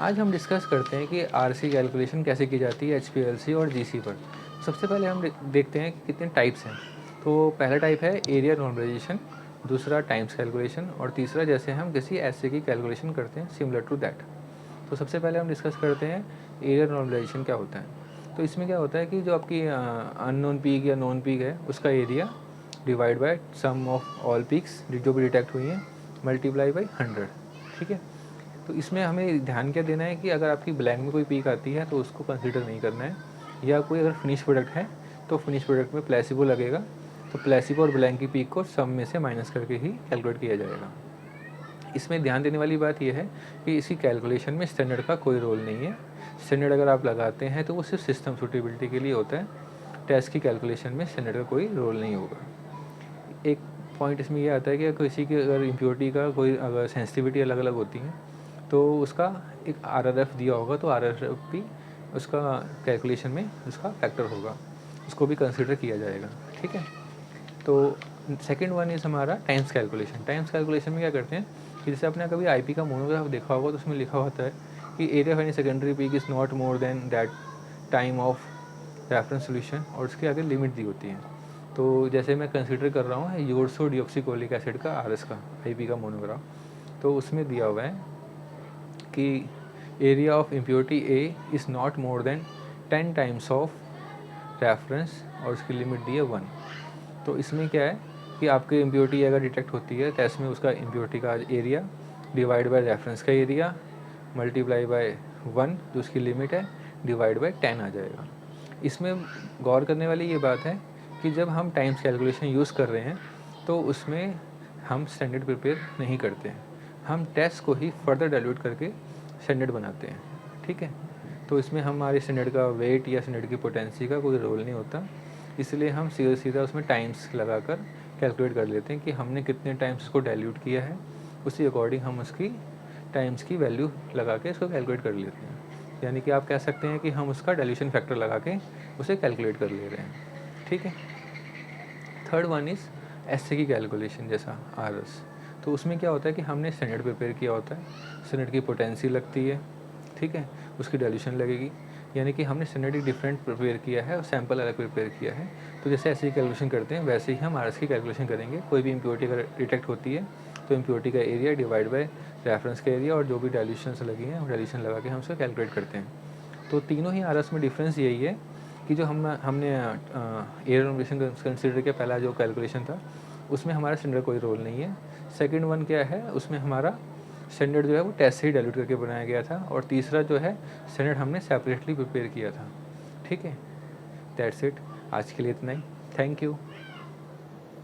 आज हम डिस्कस करते हैं कि आरसी कैलकुलेशन कैसे की जाती है एचपीएलसी और जीसी पर। सबसे पहले हम देखते हैं कि कितने टाइप्स हैं। तो पहला टाइप है एरिया नॉर्मलाइजेशन, दूसरा टाइम्स कैलकुलेशन और तीसरा जैसे हम किसी ऐसे की कैलकुलेशन करते हैं सिमिलर टू दैट। तो सबसे पहले हम डिस्कस करते हैं एरिया नॉर्मलाइजेशन क्या होता है। तो इसमें क्या होता है कि जो आपकी अननोन पीक या नॉन पीक है उसका area divide by sum of all peaks जो भी डिटेक्ट हुई हैं मल्टीप्लाई बाई 100। ठीक है। तो इसमें हमें ध्यान क्या देना है कि अगर आपकी ब्लैंक में कोई पीक आती है तो उसको कंसीडर नहीं करना है, या कोई अगर फिनिश प्रोडक्ट है तो फिनिश प्रोडक्ट में प्लेसिबो लगेगा, तो प्लेसिबो और ब्लैंक की पीक को सम में से माइनस करके ही कैलकुलेट किया जाएगा। इसमें ध्यान देने वाली बात यह है कि इसी कैलकुलेशन में स्टैंडर्ड का कोई रोल नहीं है। स्टैंडर्ड अगर आप लगाते हैं तो वो सिर्फ सिस्टम सुटेबिलिटी के लिए होता है। टेस्ट की कैलकुलेशन में स्टैंडर्ड का कोई रोल नहीं होगा। एक पॉइंट इसमें ये आता है कि किसी की अगर इम्प्योरिटी का कोई अगर सेंसिटिविटी अलग अलग होती है तो उसका एक आरआरएफ दिया होगा, तो आरआरएफ भी उसका कैलकुलेशन में उसका फैक्टर होगा, उसको भी कंसिडर किया जाएगा। ठीक है। तो सेकंड वन इज़ हमारा टाइम्स कैलकुलेशन। टाइम्स कैलकुलेशन में क्या करते हैं कि जैसे आपने कभी आईपी का मोनोग्राफ देखा होगा तो उसमें लिखा होता है कि area of any secondary peak is not more than that time of reference solution, और उसके आगे लिमिट दी होती है। तो जैसे मैं कंसिडर कर रहा हूँ यूरसो डिऑक्सीकोलिक एसिड का आरएस का आईपी का मोनोग्राफ, तो उसमें दिया हुआ है कि area of impurity A is not more than 10 times of reference, और उसकी लिमिट दी है 1। तो इसमें क्या है कि आपकी इम्प्योरिटी अगर डिटेक्ट होती है तो इसमें उसका इम्प्योरिटी का एरिया डिवाइड बाय रेफरेंस का एरिया मल्टीप्लाई बाय 1 जो उसकी लिमिट है डिवाइड बाय 10 आ जाएगा। इसमें गौर करने वाली ये बात है कि जब हम टाइम्स कैलकुलेशन यूज़ कर रहे हैं तो उसमें हम स्टैंडर्ड प्रिपेयर नहीं करते हैं, हम टेस्ट को ही फर्दर डाइल्यूट करके स्टैंडर्ड बनाते हैं। ठीक है। तो इसमें हमारे स्टैंडर्ड का वेट या स्टैंडर्ड की पोटेंसी का कोई रोल नहीं होता, इसलिए हम सीधा सीधा उसमें टाइम्स लगाकर कैलकुलेट कर लेते हैं कि हमने कितने टाइम्स उसको डाइल्यूट किया है, उसी अकॉर्डिंग हम उसकी टाइम्स की वैल्यू लगा के इसको कैलकुलेट कर लेते हैं। यानी कि आप कह सकते हैं कि हम उसका डाइल्यूशन फैक्टर लगा के उसे कैलकुलेट कर ले रहे हैं। ठीक है। थर्ड वन इज़ एसए की कैलकुलेशन जैसा आरएस। तो उसमें क्या होता है कि हमने स्टैंडर्ड प्रिपेयर किया होता है, स्टैंडर्ड की पोटेंसी लगती है, ठीक है, उसकी डाइल्यूशन लगेगी, यानी कि हमने स्टैंडर्ड एक डिफरेंट प्रिपेयर किया है और सैम्पल अलग प्रिपेयर किया है। तो जैसे ऐसे ही कैलकुलेशन करते हैं वैसे ही हम आरएस की कैलकुलेशन करेंगे। कोई भी इम्प्योरिटी अगर डिटेक्ट होती है तो इम्प्योरिटी का एरिया डिवाइड बाय रेफरेंस का एरिया और जो भी डाइल्यूशंस लगी हैं डाइल्यूशन लगा के हम उसको कैलकुलेट करते हैं। तो तीनों ही आरएस में डिफरेंस यही है कि जो हमने एयर नॉर्मलाइजेशन कंसिडर किया, पहला जो कैलकुलेशन था उसमें हमारा स्टैंडर्ड कोई रोल नहीं है। सेकंड वन क्या है, उसमें हमारा स्टैंडर्ड जो है वो टेस्ट से ही डाइल्यूट करके बनाया गया था, और तीसरा जो है स्टैंडर्ड हमने सेपरेटली प्रिपेयर किया था। ठीक है। That's it. आज के लिए इतना ही। Thank you.